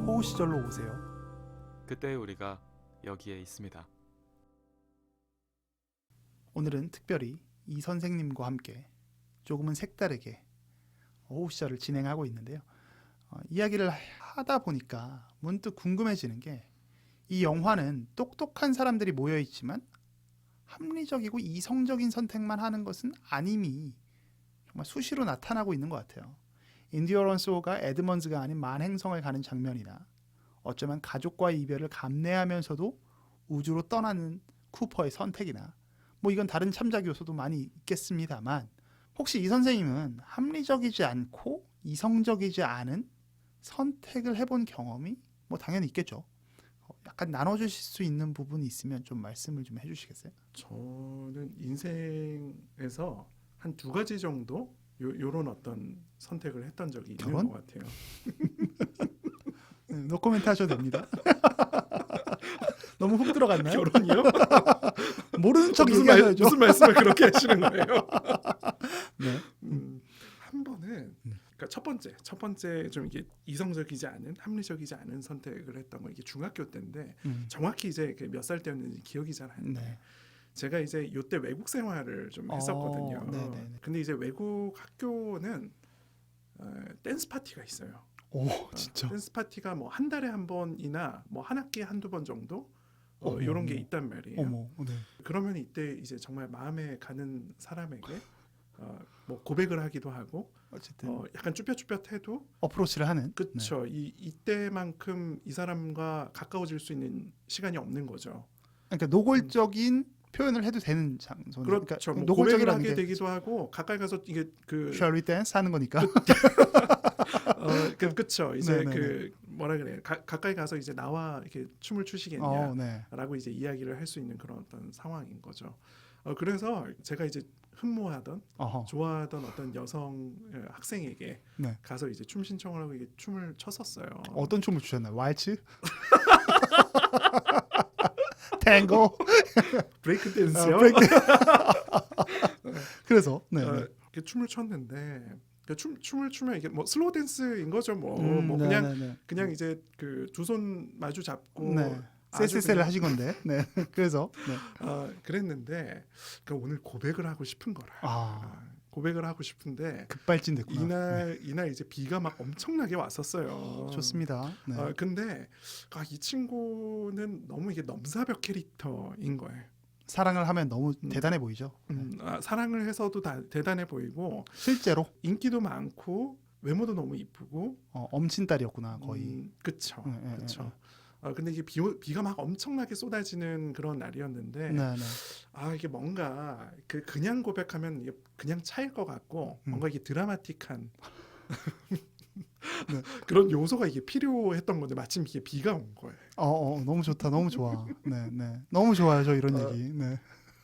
호우 시절로 오세요. 그때 우리가 여기에 있습니다. 오늘은 특별히 이 선생님과 함께 조금은 색다르게 호우 시절을 진행하고 있는데요. 이야기를 하다 보니까 문득 궁금해지는 게 이 영화는 똑똑한 사람들이 모여있지만 합리적이고 이성적인 선택만 하는 것은 아님이 정말 수시로 나타나고 있는 것 같아요. 인디어런스 호가 에드먼즈가 아닌 만행성을 가는 장면이나 어쩌면 가족과의 이별을 감내하면서도 우주로 떠나는 쿠퍼의 선택이나 뭐 이건 다른 참작 요소도 많이 있겠습니다만 혹시 이 선생님은 합리적이지 않고 이성적이지 않은 선택을 해본 경험이 뭐 당연히 있겠죠. 약간 나눠주실 수 있는 부분이 있으면 좀 말씀을 좀 해주시겠어요? 저는 인생에서 한 두 가지 정도 요런 어떤 선택을 했던 적이 있는 결혼? 것 같아요. 노코멘트 하셔도 됩니다. 너무 훅 들어갔나요? 결혼이요? 모르는 척 얘기하셔야죠. 무슨 말씀을 그렇게 하시는 거예요? 네. 한 번은 그러니까 첫 번째 좀 이게 이성적이지 않은 합리적이지 않은 선택을 했던 건 이게 중학교 때인데 정확히 이제 몇 살 때였는지 기억이 잘 안 나요. 네. 제가 이제 요때 외국 생활을 좀 했었거든요. 네네네. 근데 이제 외국 학교는 댄스 파티가 있어요. 오, 진짜. 댄스 파티가 뭐 한 달에 한 번이나 뭐 한 학기에 한두 번 정도 어머, 이런 게 어머. 있단 말이에요. 어머, 네. 그러면 이때 이제 정말 마음에 가는 사람에게 뭐 고백을 하기도 하고 어쨌든 약간 쭈뼛쭈뼛해도 어프로치를 하는. 그쵸. 이때만큼 이 사람과 가까워질 수 있는 시간이 없는 거죠. 그러니까 노골적인 표현을 해도 되는 장소. 그렇죠. 뭐 고백을 노골적이라는 하게 게 되기도 하고 가까이 가서 이게 그 Shall we dance 하는 거니까. 그쵸. 이제 네네네. 그 뭐라 그래 가까이 가서 이제 나와 이렇게 춤을 추시겠냐라고 네. 이제 이야기를 할 수 있는 그런 어떤 상황인 거죠. 그래서 제가 이제 흠모하던 좋아하던 어떤 여성 학생에게 네. 가서 이제 춤 신청을 하고 이게 춤을 췄었어요. 어떤 춤을 추셨나요? 왈츠? 탱고? 브레이크 댄스요. 그래서 네. 이렇게 춤을 췄는데 춤을 추면 이게 뭐 슬로우 댄스인 거죠. 뭐 그냥 이제 그 두 손 마주 잡고 쎄쎄쎄를 하신 건데. 네. 그래서 그랬는데 그러니까 오늘 고백을 하고 싶은 거라. 고백을 하고 싶은데 급발진 됐구나. 이날 이제 비가 막 엄청나게 왔었어요. 좋습니다. 네. 근데 이 친구는 너무 이게 넘사벽 캐릭터인 거예요. 사랑을 하면 너무 대단해 보이죠. 사랑을 해서도 다 대단해 보이고 실제로 인기도 많고 외모도 너무 이쁘고 엄친딸이었구나 거의. 그쵸. 근데 이게 비가 막 엄청나게 쏟아지는 그런 날이었는데 이게 뭔가 그냥 고백하면 이게 그냥 차일 것 같고 뭔가 이게 드라마틱한 그런 요소가 이게 필요했던 건데 마침 이게 비가 온 거예요. 너무 좋다. 너무 좋아. 네. 너무 좋아요. 저 이런 얘기. 네.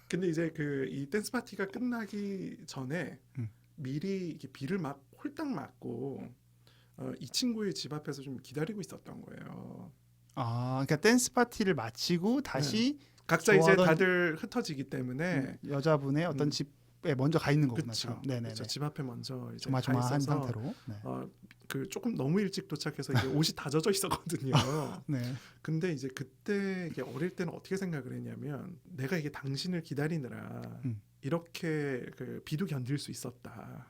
근데 이제 이 댄스 파티가 끝나기 전에 미리 이렇게 비를 막 홀딱 맞고 이 친구의 집 앞에서 좀 기다리고 있었던 거예요. 그러니까 댄스 파티를 마치고 다시 각자 이제 다들 흩어지기 때문에 여자분의 어떤 집에 먼저 가 있는 거구나. 그쵸. 네네. 집 앞에 먼저 이제 조마조마한 상태로. 그 조금 너무 일찍 도착해서 이제 옷이 다 젖어 있었거든요. 네. 근데 이제 그때 이게 어릴 때는 어떻게 생각을 했냐면 내가 이게 당신을 기다리느라 이렇게 그 비도 견딜 수 있었다.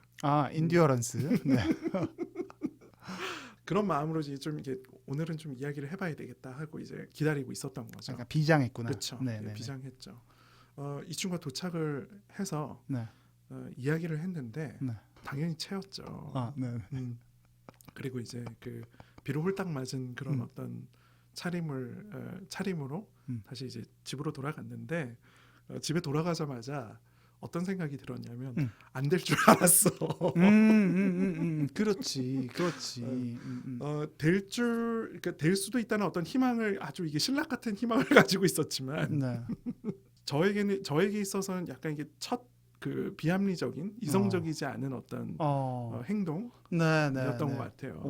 인디어런스. 네. 그런 마음으로 이제 좀 이게 오늘은 좀 이야기를 해봐야 되겠다 하고 이제 기다리고 있었던 거죠. 그러니까 비장했구나. 그렇죠. 네, 비장했죠. 이 친구가 도착을 해서 이야기를 했는데 당연히 채였죠. 그리고 이제 그 비로 홀딱 맞은 그런 어떤 차림으로 다시 이제 집으로 돌아갔는데 집에 돌아가자마자 어떤 생각이 들었냐면 안 될 줄 알았어. 그렇지. 그러니까 될 수도 있다는 어떤 희망을 아주 이게 신락 같은 희망을 가지고 있었지만 저에게 있어서는 약간 이게 첫 그 비합리적인 이성적이지 않은 어떤 행동 것 같아요.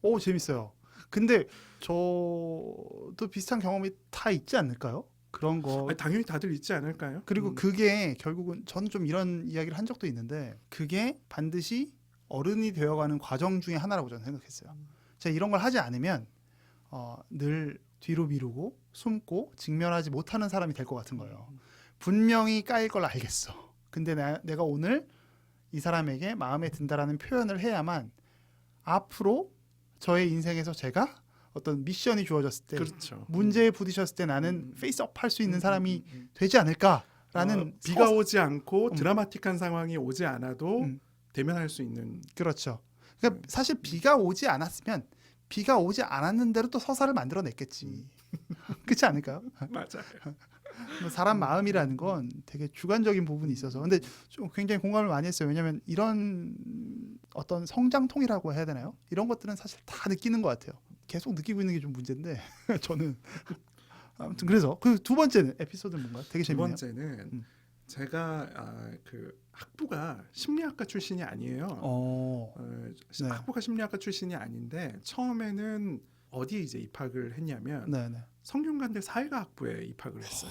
오, 재밌어요. 근데 저도 비슷한 경험이 다 있지 않을까요? 그런 거. 아니, 당연히 다들 있지 않을까요? 그리고 그게 결국은 저는 좀 이런 이야기를 한 적도 있는데 그게 반드시 어른이 되어가는 과정 중에 하나라고 저는 생각했어요. 제가 이런 걸 하지 않으면 늘 뒤로 미루고 숨고 직면하지 못하는 사람이 될 것 같은 거예요. 분명히 까일 걸 알겠어. 근데 내가 오늘 이 사람에게 마음에 든다라는 표현을 해야만 앞으로 저의 인생에서 제가 어떤 미션이 주어졌을 때 그렇죠. 문제에 부딪혔을 때 나는 페이스업 할 수 있는 사람이 되지 않을까라는 비가 오지 않고 드라마틱한 상황이 오지 않아도 대면할 수 있는. 그렇죠. 그러니까 사실 비가 오지 않았으면 비가 오지 않았는 대로 또 서사를 만들어냈겠지. 그렇지 않을까요? 맞아요. 사람 마음이라는 건 되게 주관적인 부분이 있어서 근데 좀 굉장히 공감을 많이 했어요. 왜냐하면 이런 어떤 성장통이라고 해야 되나요? 이런 것들은 사실 다 느끼는 것 같아요. 계속 느끼고 있는 게 좀 문제인데 저는 아무튼 그래서 그 두 번째 에피소드는 뭔가요? 되게 재밌네요. 두 번째는 제가 그 학부가 심리학과 출신이 아니에요. 네. 학부가 심리학과 출신이 아닌데 처음에는 어디에 이제 입학을 했냐면 성균관대 사회과학부에 입학을 했어요.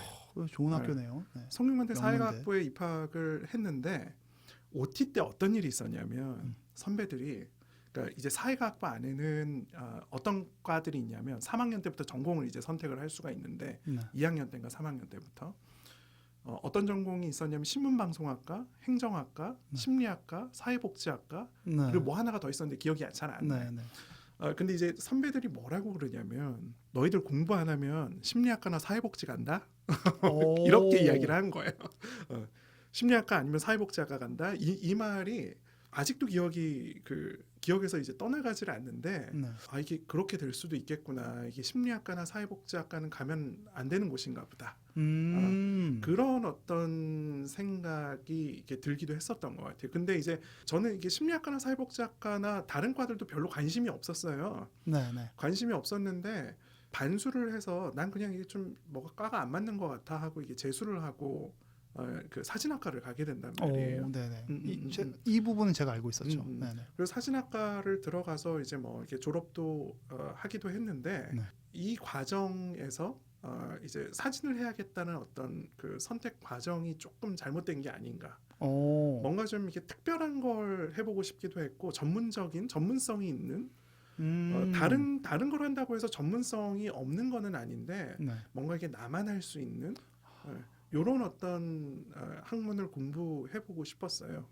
좋은 학교네요. 네. 성균관대 사회과학부에 입학을 했는데 OT 때 어떤 일이 있었냐면 선배들이 그러니까 이제 사회과학부 안에는 어떤 과들이 있냐면 3학년 때부터 전공을 이제 선택을 할 수가 있는데 2학년 때인가 3학년 때부터 어떤 전공이 있었냐면 신문방송학과, 행정학과, 심리학과, 사회복지학과 그리고 뭐 하나가 더 있었는데 기억이 잘 안 나요. 근데 이제 선배들이 뭐라고 그러냐면 너희들 공부 안 하면 심리학과나 사회복지 간다? 이렇게 이야기를 한 거예요. 심리학과 아니면 사회복지학과 간다? 이 말이 아직도 기억에서 이제 떠나가지를 않는데 이게 그렇게 될 수도 있겠구나. 이게 심리학과나 사회복지학과는 가면 안 되는 곳인가 보다. 그런 어떤 생각이 이렇게 들기도 했었던 것 같아요. 근데 이제 저는 이게 심리학과나 사회복지학과나 다른 과들도 별로 관심이 없었어요. 관심이 없었는데 반수를 해서 난 그냥 이게 좀 뭐가 과가 안 맞는 것 같아 하고 이게 재수를 하고 그 사진학과를 가게 된단 말이에요. 이 부분은 제가 알고 있었죠. 그래서 사진학과를 들어가서 이제 뭐 이렇게 졸업도 하기도 했는데 이 과정에서 이제 사진을 해야겠다는 어떤 그 선택 과정이 조금 잘못된 게 아닌가. 뭔가 좀 이렇게 특별한 걸 해보고 싶기도 했고 전문성이 있는 다른 걸 한다고 해서 전문성이 없는 거는 아닌데 뭔가 이게 나만 할 수 있는 이런 어떤 학문을 공부해보고 싶었어요.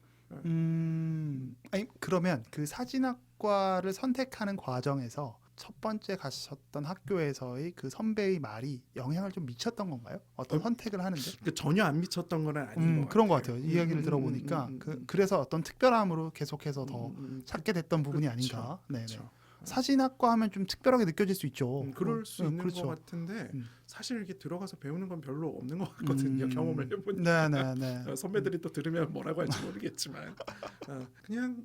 아니 그러면 그 사진학과를 선택하는 과정에서 첫 번째 가셨던 학교에서의 그 선배의 말이 영향을 좀 미쳤던 건가요? 어떤 선택을 하는데? 전혀 안 미쳤던 건 아닌 것 그런 것 같아요. 같아요. 이야기를 들어보니까 그래서 어떤 특별함으로 계속해서 더 찾게 됐던 부분이 아닌가. 그렇죠. 사진학과 하면 좀 특별하게 느껴질 수 있죠. 그럴 수 있는 것 같은데 사실 이렇게 들어가서 배우는 건 별로 없는 것 같거든요. 경험을 해보니까 선배들이 또 들으면 뭐라고 할지 모르겠지만 그냥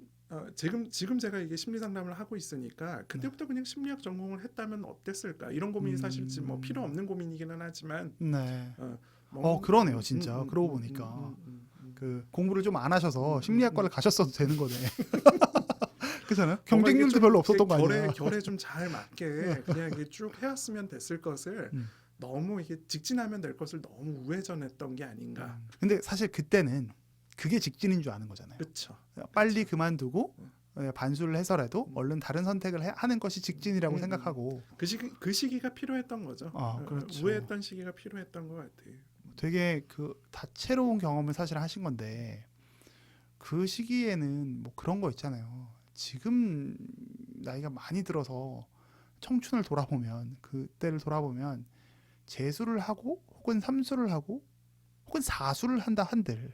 지금 제가 이게 심리 상담을 하고 있으니까 그때부터 그냥 심리학 전공을 했다면 어땠을까 이런 고민이 사실 지금 뭐 필요 없는 고민이기는 하지만 그러네요 진짜 그러고 보니까 그 공부를 좀 안 하셔서 심리학과를 가셨어도 되는 거네. 그렇잖아요. 경쟁률도 별로 없었던 거 아니에요. 결에 좀 잘 맞게 그냥 이게 쭉 해왔으면 됐을 것을 너무 이게 직진하면 될 것을 너무 우회전했던 게 아닌가. 근데 사실 그때는 그게 직진인 줄 아는 거잖아요. 그렇죠. 빨리 그만두고 반수를 해서라도 얼른 다른 선택을 하는 것이 직진이라고 생각하고 그 시기가 필요했던 거죠. 그렇죠. 우회했던 시기가 필요했던 것 같아요. 되게 그 다채로운 경험을 사실 하신 건데 그 시기에는 뭐 그런 거 있잖아요. 지금 나이가 많이 들어서 청춘을 돌아보면 그때를 돌아보면 재수를 하고 혹은 삼수를 하고 혹은 사수를 한다 한들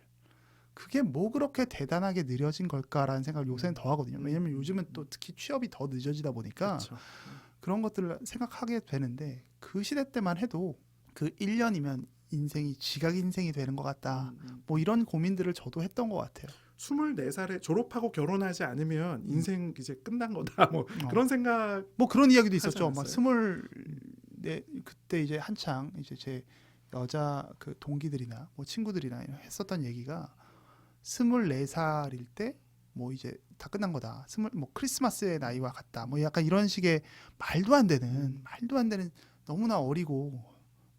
그게 뭐 그렇게 대단하게 느려진 걸까라는 생각을 요새는 더 하거든요. 왜냐면 요즘은 또 특히 취업이 더 늦어지다 보니까 그렇죠. 그런 것들을 생각하게 되는데 그 시대 때만 해도 그 1년이면 인생이 지각 인생이 되는 것 같다. 뭐 이런 고민들을 저도 했던 것 같아요. 24살에 졸업하고 결혼하지 않으면 인생 이제 끝난 거다. 뭐 그런 생각. 뭐 그런 이야기도 있었죠. 막 24 그때 이제 한창 이제 제 여자 그 동기들이나 뭐 친구들이나 했었던 얘기가 24살일 때 뭐 이제 다 끝난 거다. 뭐 크리스마스의 나이와 같다. 뭐 약간 이런 식의 말도 안 되는 너무나 어리고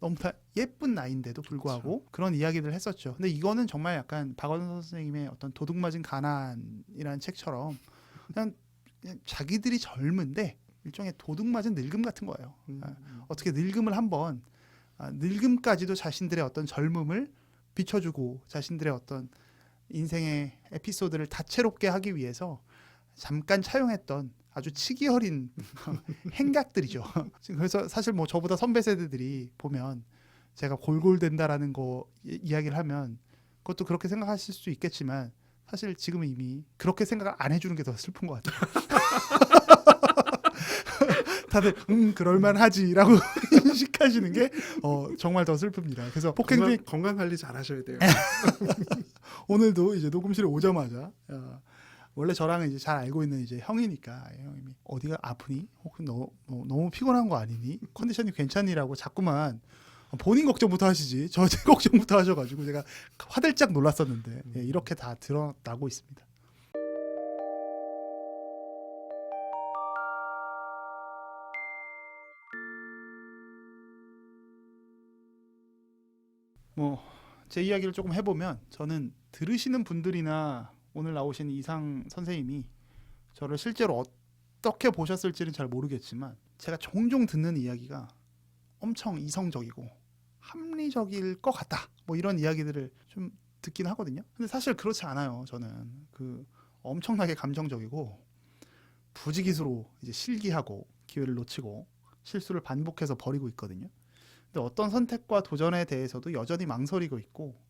너무나 예쁜 나이인데도 불구하고 그렇죠. 그런 이야기를 했었죠. 근데 이거는 정말 약간 박원순 선생님의 어떤 도둑맞은 가난이라는 책처럼 그냥 자기들이 젊은데 일종의 도둑맞은 늙음 같은 거예요. 어떻게 늙음을 한번 늙음까지도 자신들의 어떤 젊음을 비춰주고 자신들의 어떤 인생의 에피소드를 다채롭게 하기 위해서 잠깐 차용했던 아주 치기 어린 행각들이죠. 그래서 사실 뭐 저보다 선배 세대들이 보면 제가 골골댄다라는 거 이야기를 하면 그것도 그렇게 생각하실 수 있겠지만 사실 지금은 이미 그렇게 생각을 안 해주는 게 더 슬픈 것 같아요. 다들 그럴만하지라고 인식하시는 게 정말 더 슬픕니다. 그래서 폭행 건강 관리 잘 하셔야 돼요. 오늘도 이제 녹음실에 오자마자 원래 저랑은 이제 잘 알고 있는 이제 형이니까 형님이 어디가 아프니? 혹은 너무 피곤한 거 아니니? 컨디션이 괜찮니라고 자꾸만 본인 걱정부터 하시지 저 제 걱정부터 하셔가지고 제가 화들짝 놀랐었는데 이렇게 다 드러나고 있습니다. 뭐 제 이야기를 조금 해보면 저는 들으시는 분들이나 오늘 나오신 이상 선생님이 저를 실제로 어떻게 보셨을지는 잘 모르겠지만 제가 종종 듣는 이야기가 엄청 이성적이고 합리적일 것 같다 뭐 이런 이야기들을 좀 듣긴 하거든요. 근데 사실 그렇지 않아요. 저는 엄청나게 감정적이고 부지기수로 이제 실기하고 기회를 놓치고 실수를 반복해서 버리고 있거든요. 근데 어떤 선택과 도전에 대해서도 여전히 망설이고 있고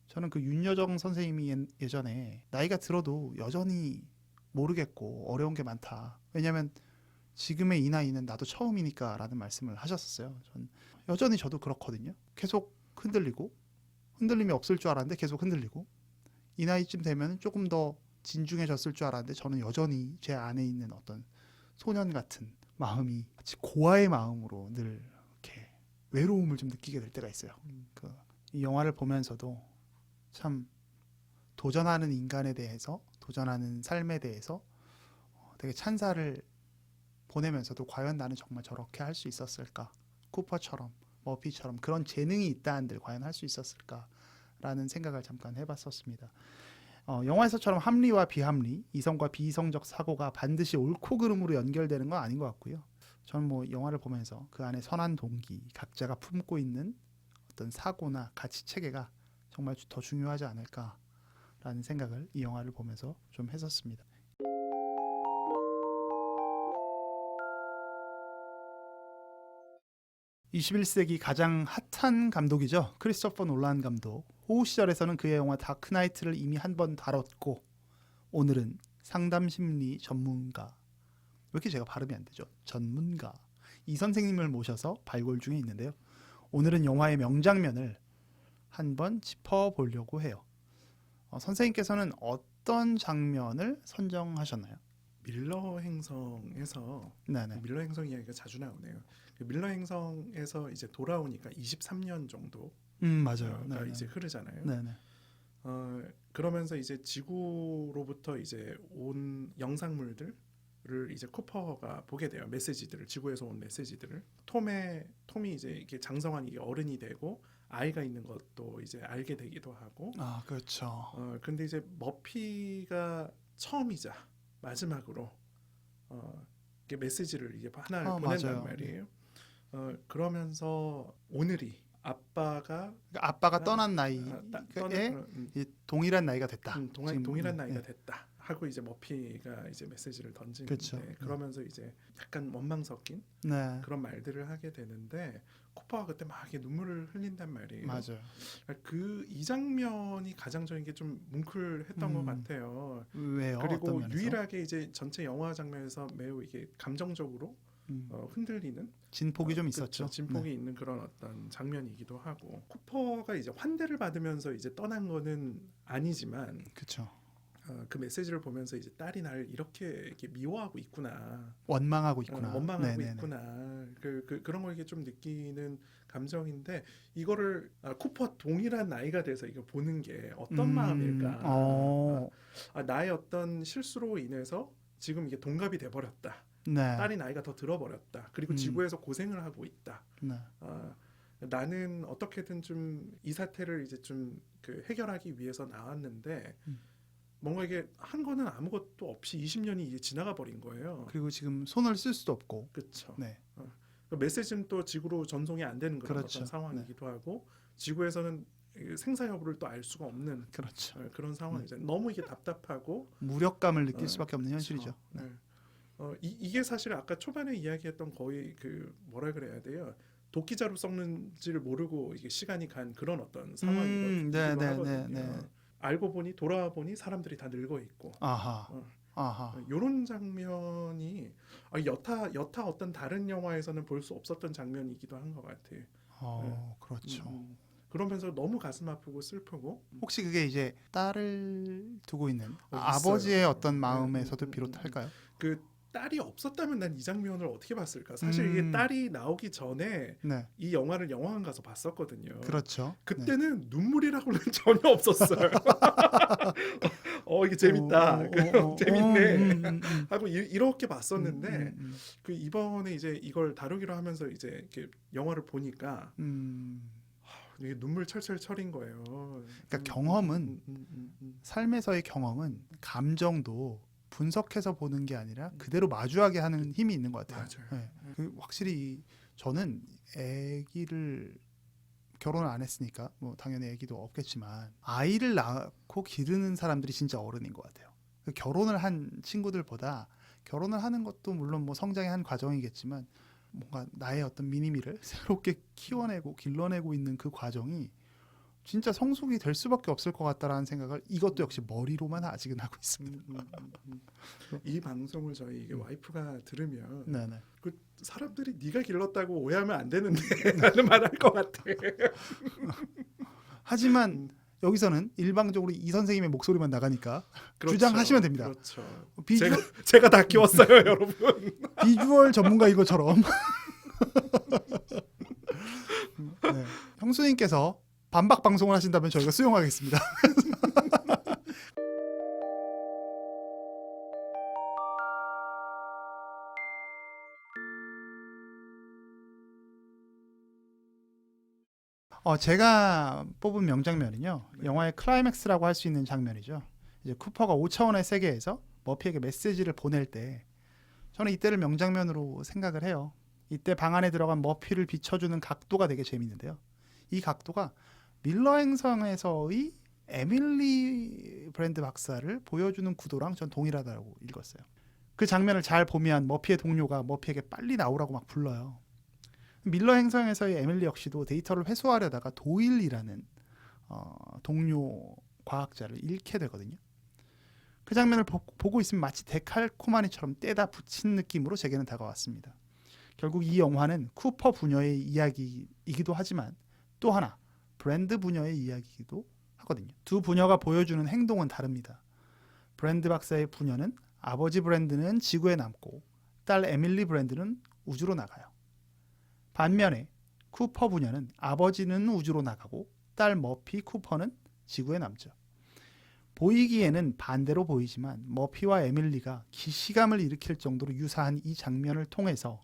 저는 그 윤여정 선생님이 예전에 나이가 들어도 여전히 모르겠고 어려운 게 많다. 왜냐하면 지금의 이 나이는 나도 처음이니까 라는 말씀을 하셨었어요. 전 여전히 저도 그렇거든요. 계속 흔들리고 흔들림이 없을 줄 알았는데 계속 흔들리고 이 나이쯤 되면 조금 더 진중해졌을 줄 알았는데 저는 여전히 제 안에 있는 어떤 소년 같은 마음이 마치 고아의 마음으로 늘 이렇게 외로움을 좀 느끼게 될 때가 있어요. 이 영화를 보면서도 참 도전하는 인간에 대해서 도전하는 삶에 대해서 되게 찬사를 보내면서도 과연 나는 정말 저렇게 할 수 있었을까? 쿠퍼처럼 머피처럼 그런 재능이 있다 한들 과연 할 수 있었을까라는 생각을 잠깐 해봤었습니다. 영화에서처럼 합리와 비합리, 이성과 비이성적 사고가 반드시 옳고 그름으로 연결되는 건 아닌 것 같고요. 저는 뭐 영화를 보면서 그 안에 선한 동기, 각자가 품고 있는 어떤 사고나 가치 체계가 정말 더 중요하지 않을까라는 생각을 이 영화를 보면서 좀 했었습니다. (21세기) 가장 핫한 감독이죠. 크리스토퍼 놀란 감독. 호우 시절에서는 그의 영화 다크나이트를 이미 한 번 다뤘고 오늘은 상담심리 전문가, 왜 이렇게 제가 발음이 안 되죠? 전문가 이 선생님을 모셔서 발굴 중에 있는데요. 오늘은 영화의 명장면을 한번 짚어보려고 해요. 선생님께서는 어떤 장면을 선정하셨나요? 밀러 행성에서 네네. 밀러 행성 이야기가 자주 나오네요. 그 밀러 행성에서 이제 돌아오니까 23년 정도 맞아요. 가 이제 흐르잖아요. 네네. 그러면서 이제 지구로부터 이제 온 영상물들을 이제 쿠퍼가 보게 돼요. 메시지들을, 지구에서 온 메시지들을. 톰이 이제 이게 장성한 이게 어른이 되고 아이가 있는 것도 이제 알게 되기도 하고. 아, 그렇죠. 근데 이제 머피가 처음이자 마지막으로 이게 메시지를 이제 하나를 보낸단 맞아요. 말이에요. 그러면서 오늘이 아빠가 떠난 나이에 동일한 나이가 됐다. 동일한 나이가 됐다 하고 이제 머피가 이제 메시지를 던지는데 그렇죠. 그러면서 이제 약간 원망 섞인 그런 말들을 하게 되는데 쿠퍼가 그때 막 이렇게 눈물을 흘린단 말이에요. 맞아요. 이 장면이 가장 저에게 좀 뭉클했던 것 같아요. 왜요? 그리고 유일하게 이제 전체 영화 장면에서 매우 이게 감정적으로 흔들리는 진폭이 좀 있었죠. 진폭이 있는 그런 어떤 장면이기도 하고 쿠퍼가 이제 환대를 받으면서 이제 떠난 거는 아니지만 그렇죠. 그 메시지를 보면서 이제 딸이 날 이렇게 미워하고 있구나, 원망하고 있구나, 원망하고 네네네. 있구나. 그런 걸 이렇게 좀 느끼는 감정인데 이거를 쿠퍼 동일한 나이가 돼서 이거 보는 게 어떤 마음일까? 나의 어떤 실수로 인해서 지금 이게 동갑이 돼 버렸다. 네. 딸이 나이가 더 들어버렸다. 그리고 지구에서 고생을 하고 있다. 네. 나는 어떻게든 좀 이 사태를 이제 좀 해결하기 위해서 나왔는데 뭔가 이게 한 거는 아무것도 없이 20년이 이제 지나가 버린 거예요. 그리고 지금 손을 쓸 수도 없고. 그렇죠. 네. 그 메시지는 또 지구로 전송이 안 되는 그런 그렇죠. 어떤 상황이기도 하고 지구에서는 생사 여부를 또 알 수가 없는 그렇죠. 그런 상황이죠. 너무 이게 답답하고 무력감을 느낄 수밖에 없는 현실이죠. 그렇죠. 이게 사실 아까 초반에 이야기했던 거의 뭐라 그래야 돼요. 도끼자루 썩는지를 모르고 이게 시간이 간 그런 어떤 상황이기도 하거든요. 알고 보니 돌아와 보니 사람들이 다 늙어 있고. 이런 장면이 여타 어떤 다른 영화에서는 볼 수 없었던 장면이기도 한 것 같아요. 그렇죠. 그러면서 너무 가슴 아프고 슬프고. 혹시 그게 이제 딸을 두고 있는 있어요. 아버지의 어떤 마음에서도 비롯할까요? 그 딸이 없었다면 난 이 장면을 어떻게 봤을까? 사실 이게 딸이 나오기 전에 이 영화를 영화관 가서 봤었거든요. 그렇죠. 그때는 눈물이라고는 전혀 없었어요. 이게 재밌다, 재밌네 하고 이렇게 봤었는데 그 이번에 이제 이걸 다루기로 하면서 이제 이렇게 영화를 보니까 이게 눈물 철철 철인 거예요. 그러니까 경험은 삶에서의 경험은 감정도 분석해서 보는 게 아니라 그대로 마주하게 하는 힘이 있는 것 같아요. 네. 확실히 저는 아기를 결혼을 안 했으니까 뭐 당연히 아기도 없겠지만 아이를 낳고 기르는 사람들이 진짜 어른인 것 같아요. 결혼을 한 친구들보다 결혼을 하는 것도 물론 뭐 성장의 한 과정이겠지만 뭔가 나의 어떤 미니미를 새롭게 키워내고 길러내고 있는 그 과정이 진짜 성숙이 될 수밖에 없을 것 같다라는 생각을 이것도 역시 머리로만 아직은 하고 있습니다. 이 방송을 저희 와이프가 들으면 그 사람들이 네가 길렀다고 오해하면 안 되는데 라는 말 할 것 같아. 하지만 여기서는 일방적으로 이 선생님의 목소리만 나가니까 그렇죠. 주장하시면 됩니다. 그렇죠. 비주얼, 제가 다 키웠어요, 여러분. 비주얼 전문가인 것처럼. 네. 형수님께서 반박 방송을 하신다면 저희가 수용하겠습니다. 제가 뽑은 명장면은요. 영화의 클라이맥스라고 할 수 있는 장면이죠. 이제 쿠퍼가 5차원의 세계에서 머피에게 메시지를 보낼 때 저는 이때를 명장면으로 생각을 해요. 이때 방 안에 들어간 머피를 비춰주는 각도가 되게 재밌는데요. 이 각도가 밀러 행성에서의 에밀리 브랜드 박사를 보여주는 구도랑 전 동일하다고 읽었어요. 그 장면을 잘 보면 머피의 동료가 머피에게 빨리 나오라고 막 불러요. 밀러 행성에서의 에밀리 역시도 데이터를 회수하려다가 도일이라는 동료 과학자를 잃게 되거든요. 그 장면을 보고 있으면 마치 데칼코마니처럼 떼다 붙인 느낌으로 제게는 다가왔습니다. 결국 이 영화는 쿠퍼 부녀의 이야기이기도 하지만 또 하나 브랜드 부녀의 이야기이기도 하거든요. 두 부녀가 보여주는 행동은 다릅니다. 브랜드 박사의 부녀는 아버지 브랜드는 지구에 남고 딸 에밀리 브랜드는 우주로 나가요. 반면에 쿠퍼 부녀는 아버지는 우주로 나가고 딸 머피 쿠퍼는 지구에 남죠. 보이기에는 반대로 보이지만 머피와 에밀리가 기시감을 일으킬 정도로 유사한 이 장면을 통해서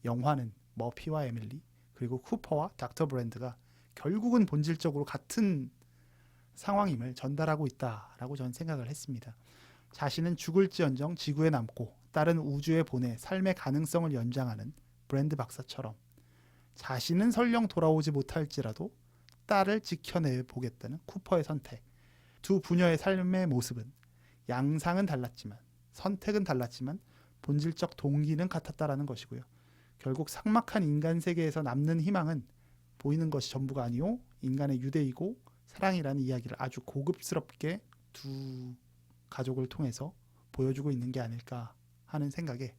영화는 머피와 에밀리 그리고 쿠퍼와 닥터 브랜드가 결국은 본질적으로 같은 상황임을 전달하고 있다라고 저는 생각을 했습니다. 자신은 죽을지언정 지구에 남고 딸은 우주에 보내 삶의 가능성을 연장하는 브랜드 박사처럼 자신은 설령 돌아오지 못할지라도 딸을 지켜내보겠다는 쿠퍼의 선택. 두 부녀의 삶의 모습은 양상은 달랐지만 선택은 달랐지만 본질적 동기는 같았다라는 것이고요. 결국 삭막한 인간 세계에서 남는 희망은 보이는 것이 전부가 아니오 인간의 유대이고 사랑이라는 이야기를 아주 고급스럽게 두 가족을 통해서 보여주고 있는 게 아닐까 하는 생각에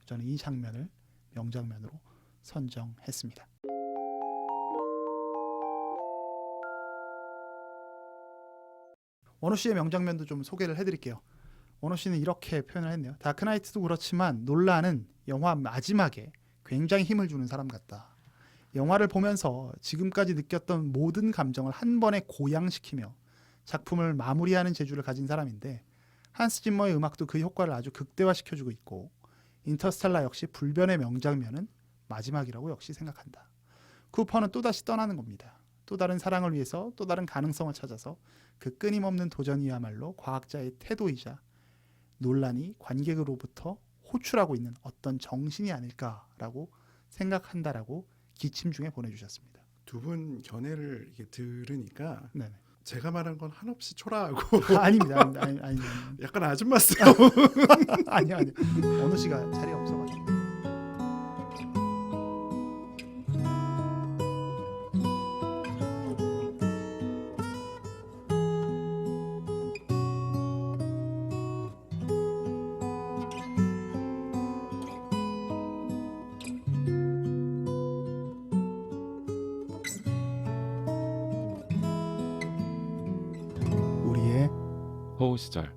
저는 이 장면을 명장면으로 선정했습니다. 원호 씨의 명장면도 좀 소개를 해드릴게요. 원호 씨는 이렇게 표현을 했네요. 다크나이트도 그렇지만 놀란은 영화 마지막에 굉장히 힘을 주는 사람 같다. 영화를 보면서 지금까지 느꼈던 모든 감정을 한 번에 고양시키며 작품을 마무리하는 재주를 가진 사람인데 한스 짐머의 음악도 그 효과를 아주 극대화시켜주고 있고 인터스텔라 역시 불변의 명장면은 마지막이라고 역시 생각한다. 쿠퍼는 또다시 떠나는 겁니다. 또 다른 사랑을 위해서 또 다른 가능성을 찾아서 그 끊임없는 도전이야말로 과학자의 태도이자 논란이 관객으로부터 호출하고 있는 어떤 정신이 아닐까라고 생각한다라고 기침 중에 보내주셨습니다. 두 분 견해를 이게 들으니까 네네. 제가 말한 건 한없이 초라하고 아닙니다. 아니. 약간 아줌마스러워. 아니요. 원호 씨가 자리에 없어가지고. 호우 시절